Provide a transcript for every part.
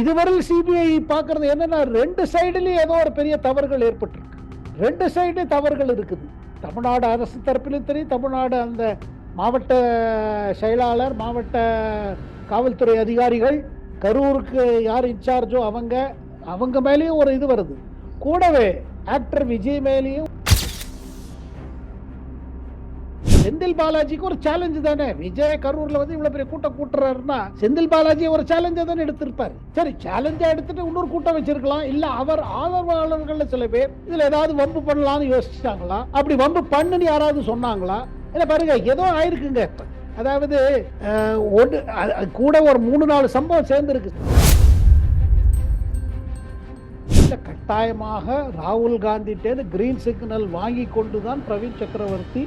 இதுவரை சிபிஐ பார்க்கறது என்னன்னா, 2 சைடுலயும் ஏதோ ஒரு பெரிய தவறுகள் ஏற்பட்டிருக்கு. 2 சைடுலயும் தவறுகள் இருக்குது. தமிழ்நாடு அரசு தரப்பிலும் சரி, தமிழ்நாடு அந்த மாவட்ட செயலாளர், மாவட்ட காவல்துறை அதிகாரிகள், கரூருக்கு யார் இன்சார்ஜோ அவங்க மேலேயும் ஒரு இது வருது. கூடவே ஆக்டர் விஜய் மேலேயும். செந்தில் பாலாஜிக்கு ஒரு சேலஞ்சு தானே. விஜய் கரூர்ல வந்து இவ்வளவு பெரிய கூட்டம் கூட்டுறாருன்னா செந்தில் பாலாஜி ஒரு சேலஞ்சா தானே எடுத்திருப்பாரு. சரி, சேலஞ்சா எடுத்துட்டு இன்னொரு கூட்டம் வச்சிருக்கலாம். இல்ல அவர் ஆதரவாளர்கள் சில பேர் இதுல ஏதாவது வம்பு பண்ணலாம்னு யோசிச்சாங்களா? அப்படி வம்பு பண்ணுன்னு யாராவது சொன்னாங்களா? இல்ல பாருங்க, ஏதோ ஆயிருக்குங்க. அதாவது கூட ஒரு 3-4 சம்பவம் சேர்ந்து இருக்கு. கட்டாயமாக ராகுல் காந்திட்டேந்து கிரீன் சிக்னல் வாங்கி கொண்டுதான் பிரவீன் சக்கரவர்த்தி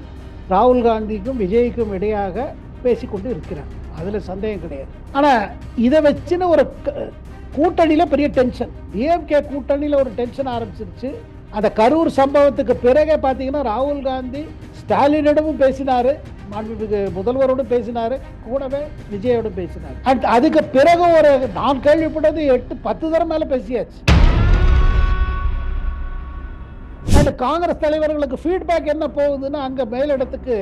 ராகுல் காந்திக்கும் விஜய்க்கும் இடையாக பேசிக்கொண்டு இருக்கிறார். அதுல சந்தேகம் கிடையாது. ஆனா இதை வச்சுன்னு ஒரு கூட்டணியில பெரிய டென்ஷன், டிஎம்கே கூட்டணியில ஒரு டென்ஷன் ஆரம்பிச்சிருச்சு. அந்த கரூர் சம்பவத்துக்கு பிறகு பாத்தீங்கன்னா ராகுல் காந்தி ஸ்டாலினிடமும் பேசினாரு, மாண்புமிகு முதல்வரோடும் பேசினாரு, கூடவே விஜயோடும் பேசினாரு. அதுக்கு பிறகு நான் கேள்விப்பட்டது 8-10 தரம் மேல பேசியாச்சு. காங்கிரஸ் தலைவர்களுக்கு ஃபீட்பேக் என்ன போகுதுன்னா, அங்க மேலிடத்துக்கு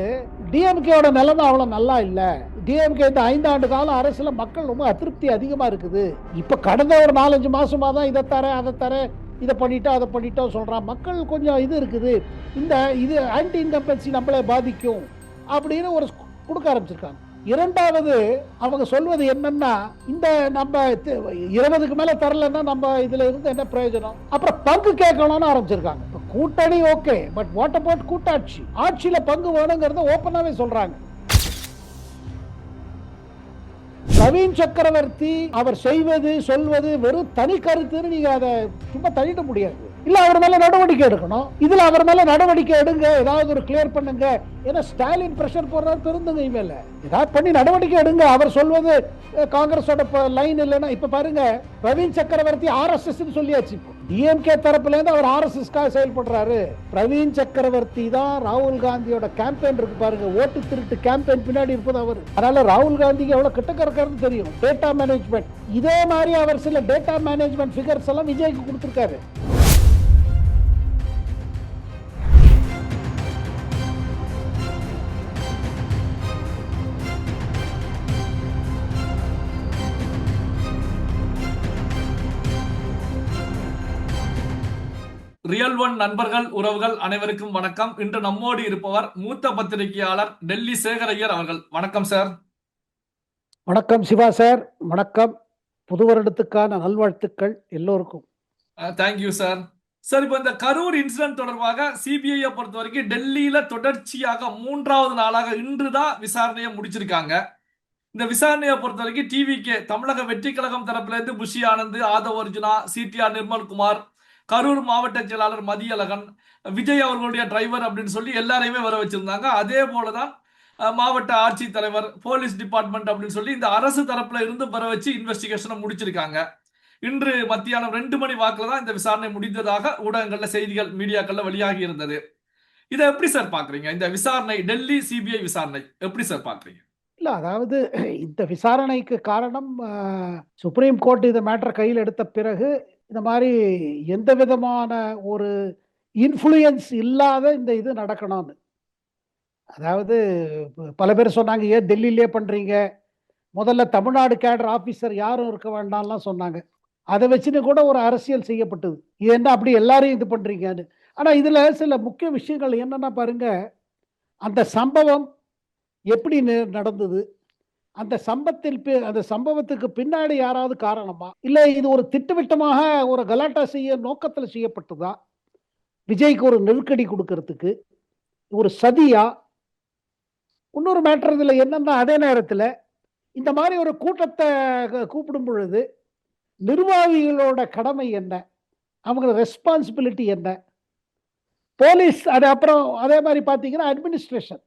டிஎம்கேயோட நிலைமை அவ்வளவு நல்லா இல்ல. டிஎம்கே இந்த 5 ஆண்டு கால அரசுல மக்கள் ரொம்ப அதிருப்தி அதிகமா இருக்குது. இப்ப கடந்த ஒரு 4-5 மாசமா தான் இதை தரேன் அதை தரேன், இதை பண்ணிட்டோம் அதை பண்ணிட்டோம் சொல்றான். மக்கள் கொஞ்சம் இது இருக்குது, இது ஆன்டி இன்கம்பன்சி நம்மளே பாதிக்கும் அப்படின்னு ஒரு கொடுக்க ஆரம்பிச்சிருக்காங்க. இரண்டாவது அவங்க சொல்வது என்னன்னா, இந்த நம்ம 20க்கு மேல தரலன்னா நம்ம இதுல இருந்து என்ன பிரயோஜனம், அப்புறம் பங்கு கேட்கணும்னு ஆரம்பிச்சிருக்காங்க. கூட்டணி ஓகே, பட் வாட் அபவுட் கூட்டாட்சி? ஆட்சியில பங்கு வேணுங்கிறத ஓப்பனாவே சொல்றாங்க. பிரவீன் சக்கரவர்த்தி அவர் செய்வது சொல்வது வெறும் தனி கருத்துன்னு நீங்க அதை சும்மா தள்ளிட முடியாது. இல்ல அவர் மேல நடவடிக்கை எடுக்கணும். இதுல அவர் மேல நடவடிக்கை எடுங்க, ஏதாவது ஒரு கிளியர் பண்ணுங்க. ஏன்னா ஸ்டாலின் பிரஷர் போடுறாரு பெருந்தகை மேல, ஏதாவது பண்ணி நடவடிக்கை எடுங்க. அவர் சொல்வது காங்கிரஸோட லைன் இல்லைன்னா, இப்ப பாருங்க, பிரவீன் சக்கரவர்த்தி RSS சொல்லியாச்சு. டிஎம்கே தரப்புல இருந்து அவர் RSS செயல்படுறாரு. பிரவீன் சக்கரவர்த்தி தான் ராகுல் காந்தியோட கேம்பெயின் இருக்கு பாருங்க, ஓட்டு திருட்டு கேம்பெயின் பின்னாடி இருப்பது அவர். அதனால ராகுல் காந்திக்கு எவ்வளவு கிட்டக்க இருக்காருன்னு தெரியும். டேட்டா மேனேஜ்மெண்ட், இதே மாதிரி அவர் சில டேட்டா மேனேஜ்மெண்ட் ஃபிகர்ஸ் எல்லாம் விஜய்க்கு கொடுத்திருக்காரு. ரியல் ஒன் நண்பர்கள் உறவுகள் அனைவருக்கும் வணக்கம். இன்று நம்மோடு இருப்பவர் மூத்த பத்திரிகையாளர் டெல்லி சேகரையர் அவர்கள். வணக்கம் சார். வணக்கம் சிவா சார், வணக்கம். புது வருடத்துக்கான நல்வாழ்த்துக்கள் எல்லோருக்கும். Thank you sir. சார், இப்போ இந்த கரூர் இன்சிடென்ட் தொடர்பாக சிபிஐ பொறுத்த வரைக்கும் டெல்லியில தொடர்ச்சியாக 3வது நாளாக இன்றுதான் விசாரணையை முடிச்சிருக்காங்க. இந்த விசாரணையை பொறுத்த வரைக்கும் டிவிகே தமிழக வெற்றி கழகம் தரப்புல இருந்து புஷி ஆனந்த், ஆதவ் அர்ஜுனா, சிடிஆர் நிர்மல்குமார், கரூர் மாவட்ட செயலாளர் மதியழகன், விஜய் அவர்களுடைய டிரைவர் அப்படின்னு சொல்லி எல்லாரையுமே வர வச்சிருந்தாங்க. அதே போலதான் மாவட்ட ஆட்சித்தலைவர், போலீஸ் டிபார்ட்மெண்ட் அப்படின்னு சொல்லி இந்த அரசு தரப்புல இருந்து வர வச்சு இன்வெஸ்டிகேஷனை முடிச்சிருக்காங்க. இன்று மத்தியானம் 2 மணி வாக்குல தான் இந்த விசாரணை முடிந்ததாக ஊடகங்கள்ல செய்திகள் மீடியாக்கள்ல வெளியாகி இருந்தது. இதை எப்படி சார் பாக்குறீங்க? இந்த விசாரணை, டெல்லி சிபிஐ விசாரணை எப்படி சார் பாக்குறீங்க? இல்ல, அதாவது இந்த விசாரணைக்கு காரணம் சுப்ரீம் கோர்ட் இந்த மேட்டர் கையில் எடுத்த பிறகு இந்த மாதிரி எந்த விதமான ஒரு இன்ஃப்ளூயன்ஸ் இல்லாத இந்த இது நடக்கணும்னு. அதாவது பல பேர் சொன்னாங்க, ஏன் டெல்லியிலே பண்றீங்க, முதல்ல தமிழ்நாடு கேடர் ஆபீசர் யாரும் இருக்க வேண்டாம்லாம் சொன்னாங்க. அதை வச்சுன்னு கூட ஒரு அரசியல் செய்யப்பட்டது, என்ன அப்படி எல்லாரையும் இது பண்றீங்கன்னு. ஆனா இதுல சில முக்கிய விஷயங்கள் என்னன்னா பாருங்க, அந்த சம்பவம் எப்படி நடந்தது, அந்த சம்பவத்துக்கு பின்னாடி யாராவது காரணமா, இல்ல இது ஒரு திட்டவட்டமாக ஒரு கலாட்டா செய்ய நோக்கத்துல செய்யப்பட்டதா, விஜய்க்கு ஒரு நெருக்கடி கொடுக்கறதுக்கு ஒரு சதியா? இன்னொரு மேட்டர் இதுல என்னன்னா, அதே நேரத்துல இந்த மாதிரி ஒரு கூட்டத்தை கூப்பிடும் பொழுது நிர்வாகிகளோட கடமை என்ன, அவங்க ரெஸ்பான்சிபிலிட்டி என்ன, போலீஸ், அது அப்புறம் அதே மாதிரி பாத்தீங்கன்னா அட்மினிஸ்ட்ரேஷன்,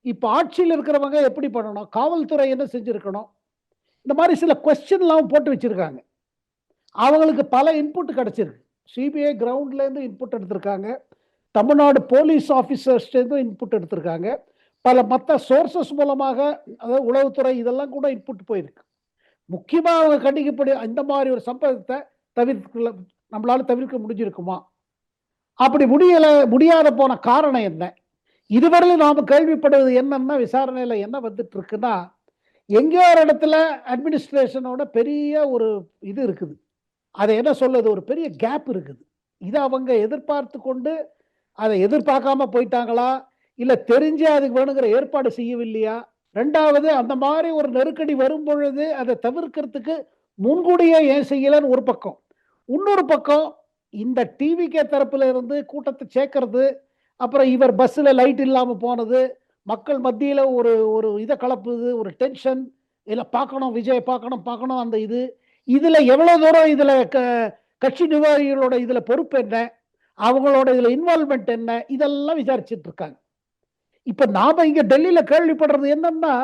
இப்ப ஆட்சியில் இருக்கிறவங்க எப்படி பண்ணணும், காவல்துறை என்ன செஞ்சிருக்கணும், இந்த மாதிரி சில கொஸ்டின் எல்லாம் போட்டு வச்சிருக்காங்க. அவங்களுக்கு பல இன்புட் கிடைச்சிருக்கு. சிபிஐ கிரவுண்ட்ல இருந்து இன்புட் எடுத்திருக்காங்க, தமிழ்நாடு போலீஸ் ஆபீசர்ஸ் இன்புட் எடுத்திருக்காங்க, பல மற்ற சோர்சஸ் மூலமாக, அதாவது உளவுத்துறை இதெல்லாம் கூட இன்புட் போயிருக்கு. முக்கியமா அவங்க கண்டிக்கப்படி இந்த மாதிரி ஒரு சம்பவத்தை தவிர்க்க நம்மளால தவிர்க்க முடிஞ்சிருக்குமா? அப்படி முடியாத போன காரணம் என்ன? இதுவரையிலும் நாம கேள்விப்படுவது என்னன்னா, விசாரணையில என்ன வந்துட்டு இருக்குன்னா, எங்கேயோ ஒரு இடத்துல அட்மினிஸ்ட்ரேஷனோட பெரிய ஒரு இது இருக்குது. அதை என்ன சொல்லுது, ஒரு பெரிய கேப் இருக்குது. இதை அவங்க எதிர்பார்த்து கொண்டு அதை எதிர்பார்க்காம போயிட்டாங்களா, இல்ல தெரிஞ்சே அதுக்கு வேணுங்கிற ஏற்பாடு செய்யவில்லையா? ரெண்டாவது, அந்த மாதிரி ஒரு நெருக்கடி வரும் பொழுது அதை தவிர்க்கிறதுக்கு முன்கூடியே ஏன் செய்யலன்னு ஒரு பக்கம். இன்னொரு பக்கம், இந்த டிவிகே தரப்புல இருந்து கூட்டத்தை சேர்க்கறது, அப்புறம் இவர் பஸ்ல லைட் இல்லாம போனது, மக்கள் மத்தியில ஒரு ஒரு இதை கலப்புது, ஒரு டென்ஷன், இல்ல பார்க்கணும் விஜய் பார்க்கணும் பார்க்கணும் அந்த இது. இதுல எவ்வளவு தூரம் இதுல கட்சி நிர்வாகிகளோட இதுல பொறுப்பு என்ன, அவங்களோட இதுல இன்வால்மெண்ட் என்ன, இதெல்லாம் விசாரிச்சுட்டு இருக்காங்க. இப்ப நாம இங்க டெல்லியில கேள்விப்படுறது என்னன்னா,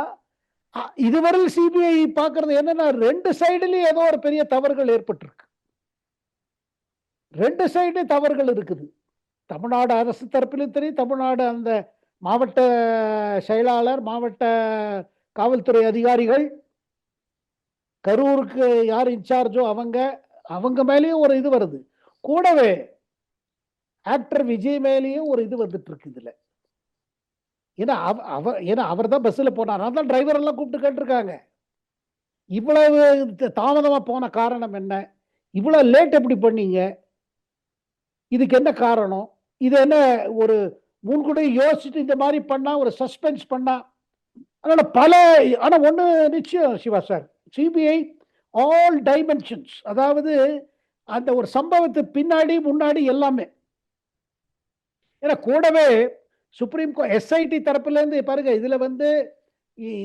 இதுவரை சிபிஐ பார்க்கறது என்னன்னா, ரெண்டு சைடுலயும் ஏதோ ஒரு பெரிய தவறுகள் ஏற்பட்டிருக்கு. ரெண்டு சைடு தவறுகள் இருக்குது. தமிழ்நாடு அரசு தரப்பிலும் சரி, தமிழ்நாடு அந்த மாவட்ட செயலாளர், மாவட்ட காவல்துறை அதிகாரிகள், கரூருக்கு யார் இன்சார்ஜோ அவங்க அவங்க மேலேயும் ஒரு இது வருது. கூடவே ஆக்டர் விஜய் மேலேயும் ஒரு இது வந்துட்டு இருக்கு இதுல. ஏன்னா அவர் தான் பஸ்ல போனார், அதான் டிரைவர் எல்லாம் கூப்பிட்டு கேட்டிருக்காங்க. இவ்வளவு தாமதமா போன காரணம் என்ன, இவ்வளவு லேட் எப்படி பண்ணீங்க, இதுக்கு என்ன காரணம், இது என்ன ஒரு முன்கூட்டியே யோசிச்சுட்டு இந்த மாதிரி பண்ணா, ஒரு சஸ்பென்ஸ் பண்ணா. அதனால ஆனா ஒண்ணு நிச்சயம் Shiva sir, CBI all dimensions, அதாவது அந்த ஒரு சம்பவத்துக்கு பின்னாடி முன்னாடி எல்லாமே. ஏன்னா கூடவே சுப்ரீம் கோர்ட் எஸ்ஐடி தரப்புல இருந்து பாருங்க, இதுல வந்து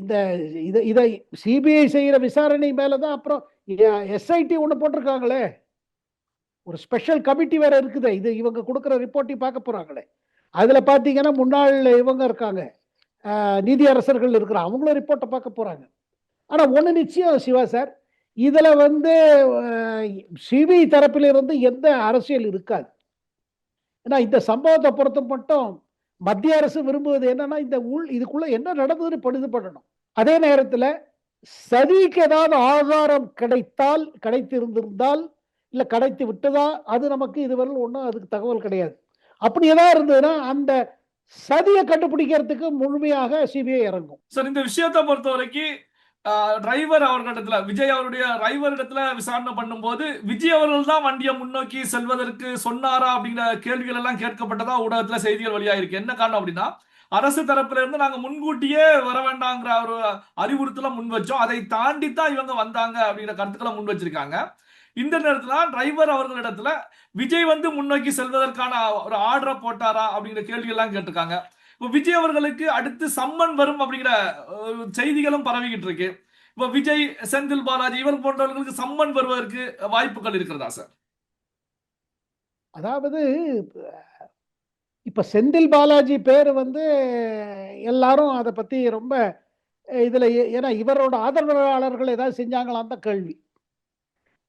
இந்த இதை சிபிஐ செய்யற விசாரணை மேலதான் அப்புறம் எஸ்ஐடி ஒண்ணு போட்டிருக்காங்களே, ஒரு ஸ்பெஷல் கமிட்டி வேற இருக்குது. இது இவங்க கொடுக்குற ரிப்போர்ட்டையும் பார்க்க போறாங்களே. அதுல பாத்தீங்கன்னா முன்னாள் இவங்க இருக்காங்க, நீதியரசர்கள் இருக்கிற அவங்களும் ரிப்போர்ட்டை பார்க்க போறாங்க. ஆனா ஒண்ணு நிச்சயம் சிவா சார், இதுல வந்து சிபிஐ தரப்பில் இருந்து எந்த அரசியல் இருக்காது. ஏன்னா இந்த சம்பவத்தை பொறுத்த மட்டும் மத்திய அரசு விரும்புவது என்னன்னா, இதுக்குள்ள என்ன நடந்ததுன்னு படுது பண்ணணும். அதே நேரத்துல சதிக்கு ஏதாவது ஆதாரம் கிடைத்திருந்திருந்தால், இல்ல கிடைத்து விட்டதா, அது நமக்கு இதுவரை ஒன்றும் அதுக்கு தகவல் கிடையாது. அப்படி ஏதாவது இருந்ததுன்னா அந்த சதியை கண்டுபிடிக்கிறதுக்கு முழுமையாக சிபிஐ இறங்கும். சார், இந்த விஷயத்தை பொறுத்த வரைக்கும் டிரைவர் அவர்களிடத்துல, விஜய் அவருடைய டிரைவர் இடத்துல விசாரணை பண்ணும்போது விஜய் அவர்கள் தான் வண்டியை முன்னோக்கி செல்வதற்கு சொன்னாரா அப்படிங்கிற கேள்விகள் எல்லாம் கேட்கப்பட்டதா ஊடகத்துல செய்திகள் வெளியாயிருக்கு. என்ன காரணம் அப்படின்னா, அரசு தரப்புல இருந்து நாங்க முன்கூட்டியே வர வேண்டாங்கிற ஒரு அறிவுறுத்தலை முன் வச்சோம், அதை தாண்டி தான் இவங்க வந்தாங்க அப்படிங்கிற கருத்துக்களை முன் வச்சிருக்காங்க. இந்த நேரத்துல டிரைவர் அவர்களிடத்துல விஜய் வந்து முன்னோக்கி செல்வதற்கான ஒரு ஆர்டரை போட்டாரா அப்படிங்கிற கேள்வி எல்லாம் கேட்டிருக்காங்க. இப்போ விஜய் அவர்களுக்கு அடுத்து சம்மன் வரும் அப்படிங்கிற செய்திகளும் பரவிக்கிட்டு இருக்கு. இப்போ விஜய், செந்தில் பாலாஜி இவர் போன்றவர்களுக்கு சம்மன் வருவதற்கு வாய்ப்புகள் இருக்கிறதா சார்? அதாவது இப்ப செந்தில் பாலாஜி பேரு வந்து எல்லாரும் அதை பத்தி ரொம்ப இதுல, ஏன்னா இவரோட ஆதரவாளர்கள் ஏதாவது செஞ்சாங்களான்னு தான் கேள்வி.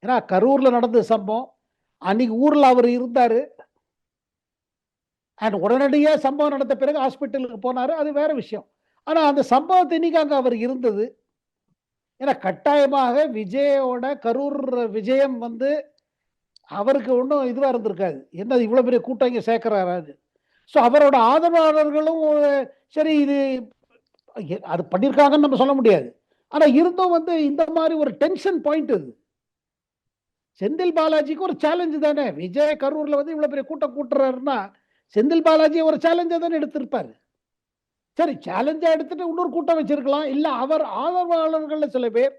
ஏன்னா கரூர்ல நடந்த சம்பவம், அன்னைக்கு ஊர்ல அவர் இருந்தாரு, அண்ட் உடனடியாக சம்பவம் நடந்த பிறகு ஹாஸ்பிட்டலுக்கு போனாரு, அது வேற விஷயம். ஆனா அந்த சம்பவத்தை இன்னைக்கு அங்க அவர் இருந்தது. ஏன்னா கட்டாயமாக விஜயோட கரூர் விஜயம் வந்து அவருக்கு ஒன்றும் இதுவா இருந்திருக்காது, என்ன இவ்வளவு பெரிய கூட்டம் இங்க சேர்க்கிறாரு. ஸோ அவரோட ஆதரவாளர்களும் சரி இது அது பண்ணியிருக்காங்கன்னு நம்ம சொல்ல முடியாது. ஆனா இருந்தும் வந்து இந்த மாதிரி ஒரு டென்ஷன் பாயிண்ட் இது. செந்தில் பாலாஜிக்கு ஒரு சேலஞ்சு தானே, விஜய் கரூர்ல வந்து இவ்வளவு பெரிய கூட்டம் கூட்டுறாருன்னா செந்தில் பாலாஜி ஒரு சேலஞ்சா தானே எடுத்திருப்பாரு. சரி, சேலஞ்சா எடுத்துட்டு இன்னொரு கூட்டம் வச்சிருக்கலாம், இல்ல அவர் ஆதரவாளர்கள் சில பேர்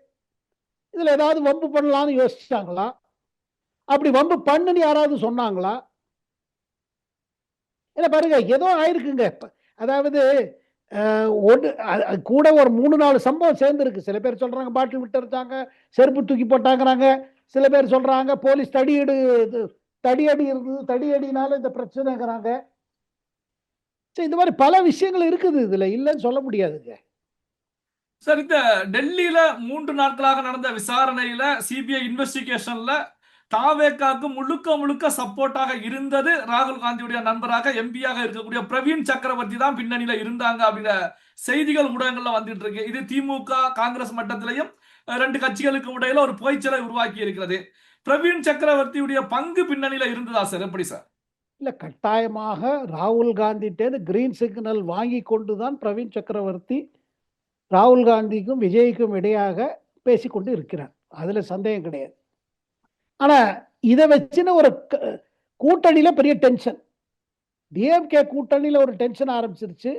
இதுல ஏதாவது வம்பு பண்ணலாம்னு யோசிச்சாங்களா, அப்படி வம்பு பண்ணுன்னு யாராவது சொன்னாங்களா? என்ன பாருங்க, ஏதோ ஆயிருக்குங்க. அதாவது கூட ஒரு 3-4 சம்பவம் சேர்ந்து இருக்கு. சில பேர் சொல்றாங்க பாட்டில் விட்டு இருந்தாங்க, செருப்பு தூக்கி போட்டாங்கிறாங்க. சில பேர் சொல்றாங்க போலீஸ் தடியடி இருந்தது, தடியடினால இந்த பிரச்சனைங்கிறாங்க. இந்த மாதிரி பல விஷயங்கள் இருக்குது இதுல, இல்லைன்னு சொல்ல முடியாதுங்க. சார், இந்த டெல்லியில 3 நாட்களாக நடந்த விசாரணையில சிபிஐ இன்வெஸ்டிகேஷன்ல தாவேக்காக்கு முழுக்க முழுக்க சப்போர்ட்டாக இருந்தது ராகுல் காந்தியுடைய நண்பராக எம்பியாக இருக்கக்கூடிய பிரவீன் சக்கரவர்த்தி தான் பின்னணியில இருந்தாங்க அப்படிங்கிற செய்திகள் ஊடகங்கள்ல வந்துட்டு இருக்கு. இது திமுக காங்கிரஸ் மட்டத்திலையும் ரெண்டு கட்சிகளுக்கும் இடையில ஒரு புகைச்சலை உருவாக்கி இருக்கிறது. பிரவீன் சக்கரவர்த்தியுடைய பங்கு பின்னணியில இருந்ததா சார்? எப்படி சார்? இல்ல, கட்டாயமாக ராகுல் காந்திட்டேந்து கிரீன் சிக்னல் வாங்கி கொண்டுதான் பிரவீன் சக்கரவர்த்தி ராகுல் காந்திக்கும் விஜய்க்கும் இடையாக பேசிக்கொண்டு இருக்கிறார். அதுல சந்தேகம் கிடையாது. ஆனா இதை வச்சுன்னு ஒரு கூட்டணியில பெரிய டென்ஷன், டிஎம்கே கூட்டணியில ஒரு டென்ஷன் ஆரம்பிச்சிருச்சு.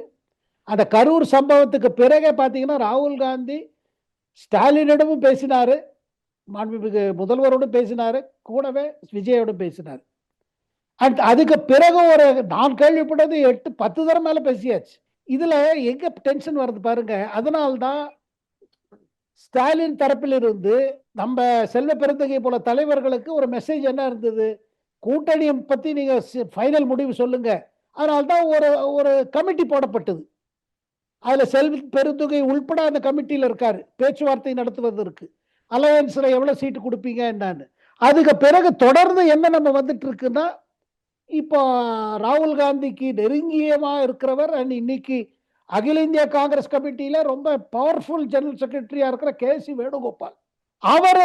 அந்த கரூர் சம்பவத்துக்கு பிறகே பார்த்தீங்கன்னா ராகுல் காந்தி ஸ்டாலினிடமும் பேசினாரு, மாண்புமிகு முதல்வரோடும் பேசினாரு, கூடவே விஜயோடும் பேசினார். அதுக்கு பிறகு ஒரு நான் கேள்விப்பட்டது 8-10 தரம் மேல பேசியாச்சு. இதுல எங்க டென்ஷன் வருது பாருங்க. அதனால்தான் ஸ்டாலின் தரப்பில் இருந்து நம்ம செல்வ பெருந்தகை போல தலைவர்களுக்கு ஒரு மெசேஜ் என்ன இருந்தது, கூட்டணியை பத்தி நீங்க ஃபைனல் முடிவு சொல்லுங்க. அதனால்தான் ஒரு ஒரு கமிட்டி போடப்பட்டது. அதுல செல்வ பெருந்தகை உள்பட அந்த கமிட்டியில இருக்காரு, பேச்சுவார்த்தை நடத்துவதற்கு. அலையன்ஸ்ல எவ்வளவு சீட்டு கொடுப்பீங்க என்னன்னு. அதுக்கு பிறகு தொடர்ந்து என்ன நம்ம வந்துட்டு இருக்குன்னா, இப்போ ராகுல் காந்திக்கு நெருங்கியமா இருக்கிறவர் அண்ட் இன்னைக்கு அகில இந்திய காங்கிரஸ் கமிட்டியில ரொம்ப பவர்ஃபுல் ஜெனரல் செக்ரட்டரியா இருக்கிற கே.சி. வேணுகோபால், அவரை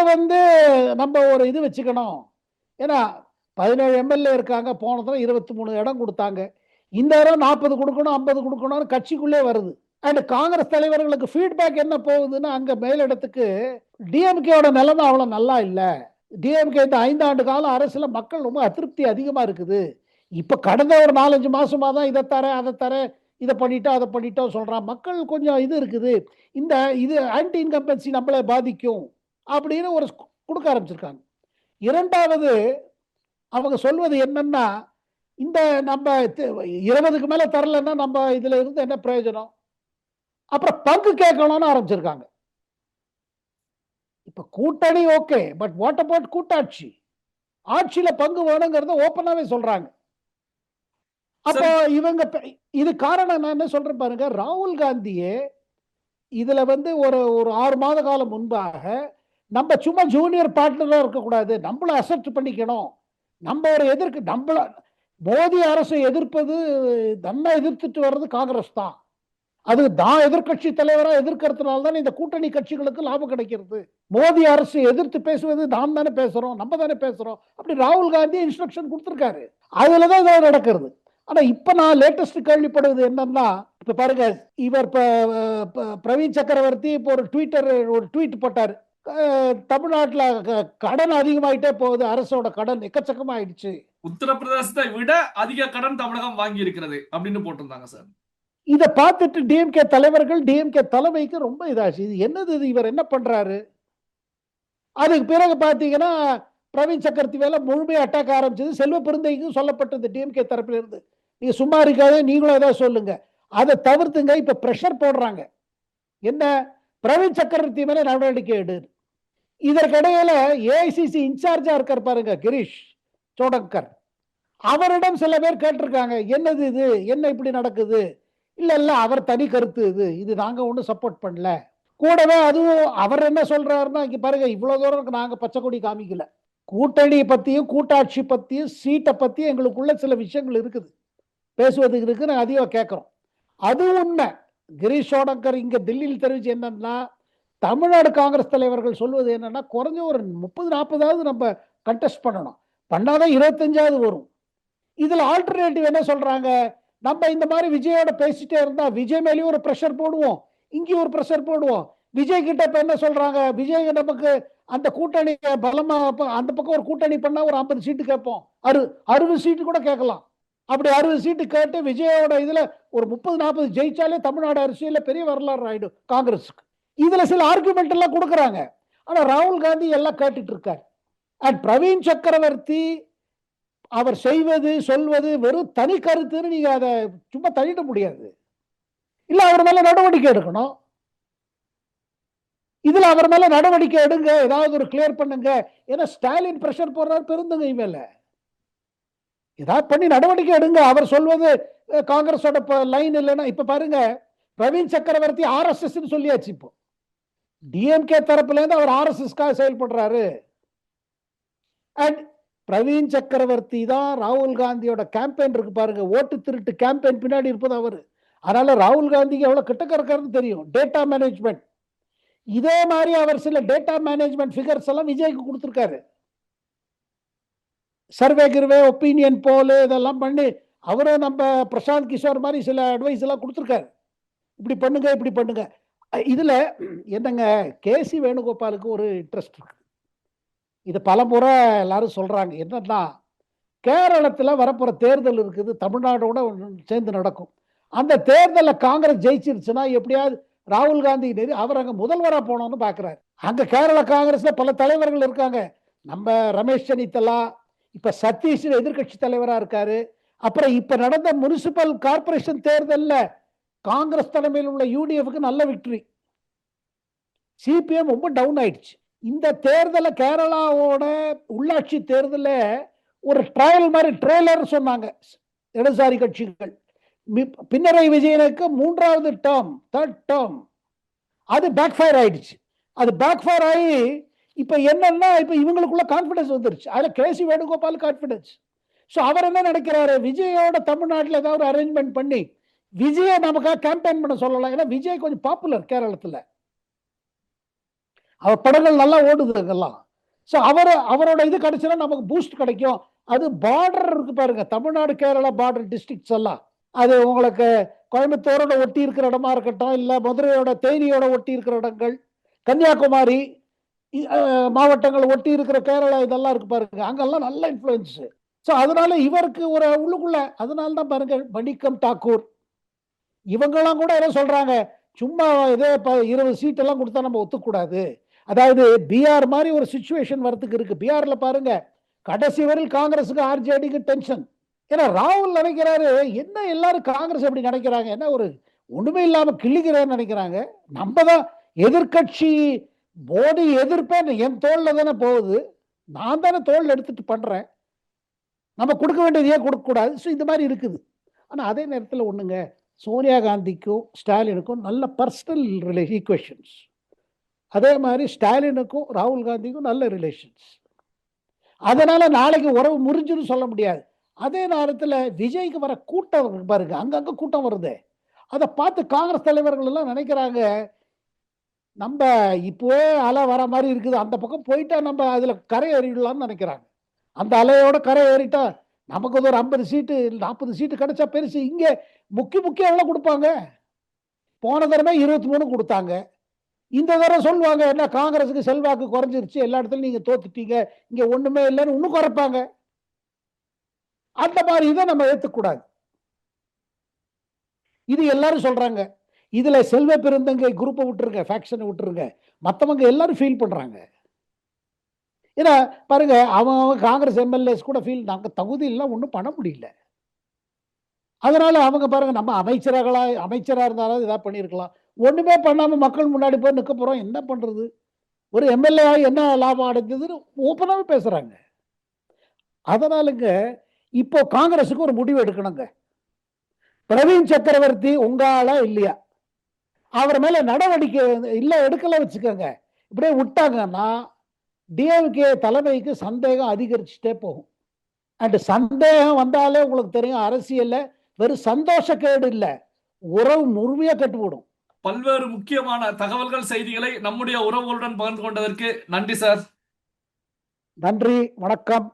நம்ம ஒரு இது வச்சுக்கணும். ஏன்னா 17 எம்எல்ஏ இருக்காங்க, போன தடவை 23 இடம் கொடுத்தாங்க, இந்த தடவை 40 கொடுக்கணும் 50 கொடுக்கணும்னு கட்சிக்குள்ளே வருது. அண்ட் காங்கிரஸ் தலைவர்களுக்கு ஃபீட்பேக் என்ன போகுதுன்னா, அங்க மேலிடத்துக்கு டிஎம்கேயோட நிலைமை அவ்வளவு நல்லா இல்லை. டிஎம்கே இந்த 5 ஆண்டு கால அரசுல மக்கள் ரொம்ப அதிருப்தி அதிகமா இருக்குது. இப்ப கடந்த ஒரு 4-5 மாசமா தான் இதை தரேன் அதை தரேன், இதை பண்ணிட்டோம் அதை பண்ணிட்டோம் சொல்றான். மக்கள் கொஞ்சம் இது இருக்குது, இந்த இது ஆன்டி இன்கம்பன்சி நம்மளை பாதிக்கும் அப்படின்னு ஒரு கொடுக்க ஆரம்பிச்சிருக்காங்க. இரண்டாவது அவங்க சொல்வது என்னன்னா, இந்த நம்ம 20க்கு மேல தரலன்னா நம்ம இதுல இருந்து என்ன பிரயோஜனம், அப்புறம் பங்கு கேட்கணும்னு ஆரம்பிச்சிருக்காங்க. இப்ப கூட்டணி ஓகே, பட் வாட் அபவுட் கூட்டாட்சி? ஆட்சியில பங்கு வேணுங்கிறத ஓப்பனாவே சொல்றாங்க. அப்போ இவங்க இது காரணம் நான் என்ன சொல்றேன் பாருங்க, ராகுல் காந்தியே இதுல ஒரு ஒரு 6 மாத காலம் முன்பாக நம்ம சும்மா ஜூனியர் பார்ட்னரா இருக்கக்கூடாது, நம்மள அசெப்ட் பண்ணிக்கணும், நம்ம ஒரு நம்மள மோடி அரசை எதிர்ப்பது, நம்ம எதிர்த்துட்டு வர்றது காங்கிரஸ் தான், அது தான் எதிர்கட்சி தலைவரா எதிர்க்கிறதுனால தான் இந்த கூட்டணி கட்சிகளுக்கு லாபம் கிடைக்கிறது. மோடி அரசு எதிர்த்து பேசுவது நாம் தானே பேசுறோம், நம்ம தானே பேசுறோம், அப்படி ராகுல் காந்தி இன்ஸ்ட்ரக்ஷன் கொடுத்திருக்காரு. அதுலதான் இதை நடக்கிறது. ஆனா இப்ப நான் லேட்டஸ்ட் கேள்விப்படுவது என்னன்னா, இப்ப பாருங்க, இவர் பிரவீன் சக்கரவர்த்தி இப்போ ஒரு ட்வீட் போட்டாரு, தமிழ்நாட்டுல கடன் அதிகமாயிட்டே போகுது, அரசோட கடன் எக்கச்சக்கமா ஆயிடுச்சு, உத்தரப்பிரதேசத்தை விட அதிக கடன் தமிழகம் வாங்கி இருக்கிறது அப்படின்னு போட்டிருந்தாங்க சார். இதை பார்த்துட்டு டிஎம்கே தலைவர்கள், டிஎம்கே தலைமைக்கு ரொம்ப இதாச்சு, இது என்னது, இவர் என்ன பண்றாரு. அதுக்கு பிறகு பாத்தீங்கன்னா பிரவீன் சக்கரவர்த்தி மேல முழுமையா அட்டாக் ஆரம்பிச்சது. செல்வ பெருந்தைக்கும் சொல்லப்பட்டது டிஎம்கே தரப்புல இருந்து, நீங்க சும்மா இருக்காத, நீங்களும் ஏதாவது சொல்லுங்க, அதை தவிர்த்துங்க. இப்ப பிரஷர் போடுறாங்க, என்ன, பிரவீன் சக்கரவர்த்தி மேல நடவடிக்கை எடு. இதற்கிடையில ஏஐசிசி இன்சார்ஜா இருக்கார் பாருங்க கிரீஷ் சோடங்கர், அவரிடம் சில பேர் கேட்டிருக்காங்க, என்னது இது, என்ன இப்படி நடக்குது, இல்ல அவர் தனி கருத்து, இது நாங்க ஒன்றும் சப்போர்ட் பண்ணல. கூடவே அதுவும் அவர் என்ன சொல்றாருன்னா, இங்க பாருங்க, இவ்வளவு தூரம் நாங்க பச்சை கொடி காமிக்கல, கூட்டணி பத்தியும் கூட்டாட்சி பத்தியும் சீட்டை பத்தியும் எங்களுக்குள்ள சில விஷயங்கள் இருக்குது, பேசுவதுக்கு இருக்கு, நாங்கள் அதிகம் கேட்கிறோம். அது உண்மை. கிரீஷ் சோடங்கர் இங்க டெல்லியில் தெரிவிச்சு என்னன்னா, தமிழ்நாடு காங்கிரஸ் தலைவர்கள் சொல்வது என்னன்னா, குறைஞ்ச ஒரு 30-40 நம்ம கண்டெஸ்ட் பண்ணணும், பண்ணாதான் 25 வரும். இதுல ஆல்டர்னேட்டிவ் என்ன சொல்றாங்க, நம்ம இந்த மாதிரி விஜயோட பேசிட்டே இருந்தா விஜய் மேலேயும் ஒரு பிரஷர் போடுவோம், இங்கேயும் ஒரு பிரஷர் போடுவோம். விஜய் கிட்ட இப்ப என்ன சொல்றாங்க, விஜய் நமக்கு அந்த கூட்டணி பலமா, அந்த பக்கம் ஒரு கூட்டணி பண்ணா ஒரு 50 சீட்டு கேட்போம், 60 சீட்டு கூட கேட்கலாம். அப்படி 60 சீட்டு கேட்டு விஜயோட இதுல ஒரு 30-40 ஜெயிச்சாலே தமிழ்நாடு அரசியல்ல பெரிய வரலாறு ஆயிடும் காங்கிரஸுக்கு. இதுல சில ஆர்குமெண்ட் எல்லாம் கொடுக்கறாங்க. ஆனா ராகுல் காந்தி எல்லாம் கேட்டுட்டு இருக்காரு. அண்ட் பிரவீன் சக்கரவர்த்தி அவர் செய்வது சொல்வது வெறும் தனி கருத்துன்னு நீங்க அதை சும்மா தள்ளிட முடியாது, இல்ல அவர் மேல நடவடிக்கை எடுக்கணும். இதுல அவர் மேல நடவடிக்கை எடுங்க, ஏதாவது ஒரு கிளியர் பண்ணுங்க. ஏன்னா ஸ்டாலின் பிரஷர் போடுறாரு பெருந்தகை மேல, ஏதாவது பண்ணி நடவடிக்கை எடுங்க. அவர் சொல்வது காங்கிரஸோட லைன் இல்லைன்னா, இப்ப பாருங்க, பிரவீன் சக்கரவர்த்தி ஆர்எஸ்எஸ் சொல்லியாச்சு, இப்போ டிஎம்கே தரப்புல இருந்து அவர் ஆர்எஸ்எஸ்காக செயல்படுறாரு. அண்ட் பிரவீன் சக்கரவர்த்தி தான் ராகுல் காந்தியோட கேம்பெயின் இருக்கு பாருங்க, ஓட்டு திருட்டு கேம்பெயின் பின்னாடி இருப்பது அவரு. அதனால ராகுல் காந்திக்கு எவ்வளவு கிட்டக்க இருக்காருன்னு தெரியும். டேட்டா மேனேஜ்மெண்ட், இதே மாதிரி அவர் சில டேட்டா மேனேஜ்மெண்ட் ஃபிகர்ஸ் எல்லாம் விஜய்க்கு கொடுத்துருக்காரு. சர்வே கிர்வே ஒப்பீனியன் போல் இதெல்லாம் பண்ணி அவரும் நம்ம பிரசாந்த் கிஷோர் மாதிரி சில அட்வைஸ் எல்லாம் கொடுத்துருக்காரு. இப்படி பண்ணுங்க இப்படி பண்ணுங்க. இதுல என்னங்க, கேசி வேணுகோபாலுக்கு ஒரு இன்ட்ரெஸ்ட் இருக்கு. இது பல முறை எல்லாரும் சொல்றாங்க. என்னன்னா, கேரளத்துல வரப்போற தேர்தல் இருக்குது, தமிழ்நாடோட சேர்ந்து நடக்கும். அந்த தேர்தல்ல காங்கிரஸ் ஜெயிச்சிருச்சுன்னா எப்படியாவது ராகுல் காந்தி அவர் அங்க முதல்வரா போனோம்னு பாக்குறாரு. அங்க கேரள காங்கிரஸ்ல பல தலைவர்கள் இருக்காங்க. நம்ம ரமேஷ் சென்னித்தலா, இப்ப சதீஷ் எதிர்கட்சி தலைவரா இருக்காரு. அப்புறம் இப்ப நடந்த முனிசிபல் கார்பரேஷன் தேர்தல்ல காங்கிரஸ் தலைமையில் உள்ள யூடிஎஃப்க்கு நல்ல விக்டரி. சிபிஎம் ரொம்ப டவுன் ஆயிடுச்சு. இந்த தேர்தல கேரளாவோட உள்ளாட்சி தேர்தல ஒரு ட்ரையல் மாதிரி ட்ரெய்லர் சொன்னாங்க இடதுசாரி கட்சிகள். பினராயி விஜயனுக்கு 3வது டேர்ம், 3rd டேர்ம், அது பேக் ஃபயர் ஆயிடுச்சு. அது பேக் ஃபயர் ஆகி இப்ப என்னன்னா, இப்ப இவங்களுக்குள்ள கான்பிடன்ஸ் வந்துருச்சு. அதுல கேசி வேணுகோபால் கான்பிடன்ஸ். ஸோ அவர் என்ன நினைக்கிறாரு, விஜயோட தமிழ்நாட்டில் ஏதாவது அரேஞ்ச்மெண்ட் பண்ணி விஜயை நமக்காக கேம்பெயின் பண்ண சொல்லலாம். ஏன்னா விஜய் கொஞ்சம் பாப்புலர் கேரளத்தில், அவர் படங்கள் நல்லா ஓடுதுங்கெல்லாம். ஸோ அவரோட இது கிடைச்சுன்னா நமக்கு பூஸ்ட் கிடைக்கும். அது பார்டர் இருக்கு பாருங்க, தமிழ்நாடு கேரளா பார்டர் டிஸ்ட்ரிக்ட்ஸ் எல்லாம், அது உங்களுக்கு கோயம்புத்தூரோட ஒட்டி இருக்கிற இடமா இருக்கட்டும், இல்ல மதுரையோட தேனியோட ஒட்டி இருக்கிற இடங்கள், கன்னியாகுமரி மாவட்டங்கள் ஒட்டி இருக்கிற கேரளா இதெல்லாம் இருக்கு பாருங்க, அங்கெல்லாம் நல்ல இன்ஃப்ளூயன்ஸ். ஸோ அதனால இவருக்கு ஒரு உள்ளுக்குள்ள, அதனால தான் பாருங்க மணிக்கம் தாக்கூர் இவங்கெல்லாம் கூட என்ன சொல்றாங்க, சும்மா இதே 20 சீட் எல்லாம் கொடுத்தா நம்ம ஒத்துக்கூடாது. அதாவது பீகார் மாதிரி ஒரு சிச்சுவேஷன் வரத்துக்கு இருக்கு. பீகார்ல பாருங்க, கடைசி வரையில் காங்கிரஸுக்கு ஆர்ஜேடிக்கு டென்ஷன். ஏன்னா ராகுல் நினைக்கிறாரு, என்ன எல்லாரும் காங்கிரஸ் எப்படி நினைக்கிறாங்க, என்ன ஒரு ஒண்ணுமே இல்லாம கிள்ளிக்கிறேன்னு நினைக்கிறாங்க. நம்ம தான் எதிர்கட்சி, மோடி எதிர்ப்பேன் என் தோல்ல தானே போகுது, நான் தானே தோல் எடுத்துட்டு பண்றேன், நம்ம கொடுக்க வேண்டியது ஏன் கொடுக்க கூடாது. ஸோ இந்த மாதிரி இருக்குது. ஆனா அதே நேரத்தில் ஒண்ணுங்க, சோனியா காந்திக்கும் ஸ்டாலினுக்கும் நல்ல பர்சனல் ஈக்குவேஷன்ஸ். அதே மாதிரி ஸ்டாலினுக்கும் ராகுல் காந்திக்கும் நல்ல ரிலேஷன்ஸ். அதனால நாளைக்கு உறவு முறிஞ்சுன்னு சொல்ல முடியாது. அதே நேரத்தில் விஜய்க்கு வர கூட்டம் பாருங்க, அங்கங்க கூட்டம் வருது. அதை பார்த்து காங்கிரஸ் தலைவர்கள் எல்லாம் நினைக்கிறாங்க, நம்ம இப்போவே அலை வர மாதிரி இருக்குது, அந்த பக்கம் போயிட்டா நம்ம அதுல கரை ஏறிடலாம்னு நினைக்கிறாங்க. அந்த அலையோட கரை ஏறிட்டா நமக்கு ஒரு 50 சீட்டு 40 சீட்டு கிடைச்சா பெருசு. இங்க முக்கிய எவ்வளவு கொடுப்பாங்க, போன தடவை 23 கொடுத்தாங்க. இந்த தடவை சொல்லுவாங்க என்ன, காங்கிரஸுக்கு செல்வாக்கு குறைஞ்சிருச்சு, எல்லா இடத்துலயும் நீங்க தோத்துட்டீங்க, இங்க ஒண்ணுமே இல்லைன்னு இன்னும் குறைப்பாங்க. அந்த மாதிரி இதை நம்ம ஏத்துக்கூடாது. இது எல்லாரும் சொல்றாங்க. இதுல செல்வ பெருந்தங்கை குரூப்பை விட்டுருங்க, ஃபேக்ஷனை விட்டுருங்க, மற்றவங்க எல்லாரும் ஃபீல் பண்றாங்க. ஏன்னா பாருங்க, அவங்க காங்கிரஸ் எம்எல்ஏஸ் கூட ஃபீல், நாங்க தகுதி எல்லாம் ஒன்றும் பண்ண முடியல. அதனால அவங்க பாருங்க, நம்ம அமைச்சரா இருந்தாலும் இதாக பண்ணியிருக்கலாம், ஒண்ணுமே பண்ணாம மக்கள் முன்னாடி போய் நிற்க போறோம், என்ன பண்றது, ஒரு எம்எல்ஏ என்ன லாபம் அடைஞ்சதுன்னு ஓப்பனாவே பேசுறாங்க. அதனாலங்க இப்போ காங்கிரஸுக்கு ஒரு முடிவு எடுக்கணுங்க. பிரவீன் சக்கரவர்த்தி உங்க ஆளா இல்லையா, அவர் மேல நடவடிக்கை இல்ல எடுக்கல வச்சுக்கோங்க, இப்படியே விட்டாங்கன்னா டிஎம்கே தலைமைக்கு சந்தேகம் அதிகரிச்சுட்டே போகும். அண்ட் சந்தேகம் வந்தாலே உங்களுக்கு தெரியும், அரசியல்ல வெறும் சந்தோஷக்கேடு இல்ல, உறவு முழுமையா கட்டுவிடும். பல்வேறு முக்கியமான தகவல்கள், செய்திகளை நம்முடைய உறவுகளுடன் பகிர்ந்து கொண்டதற்கு நன்றி சார். நன்றி, வணக்கம்.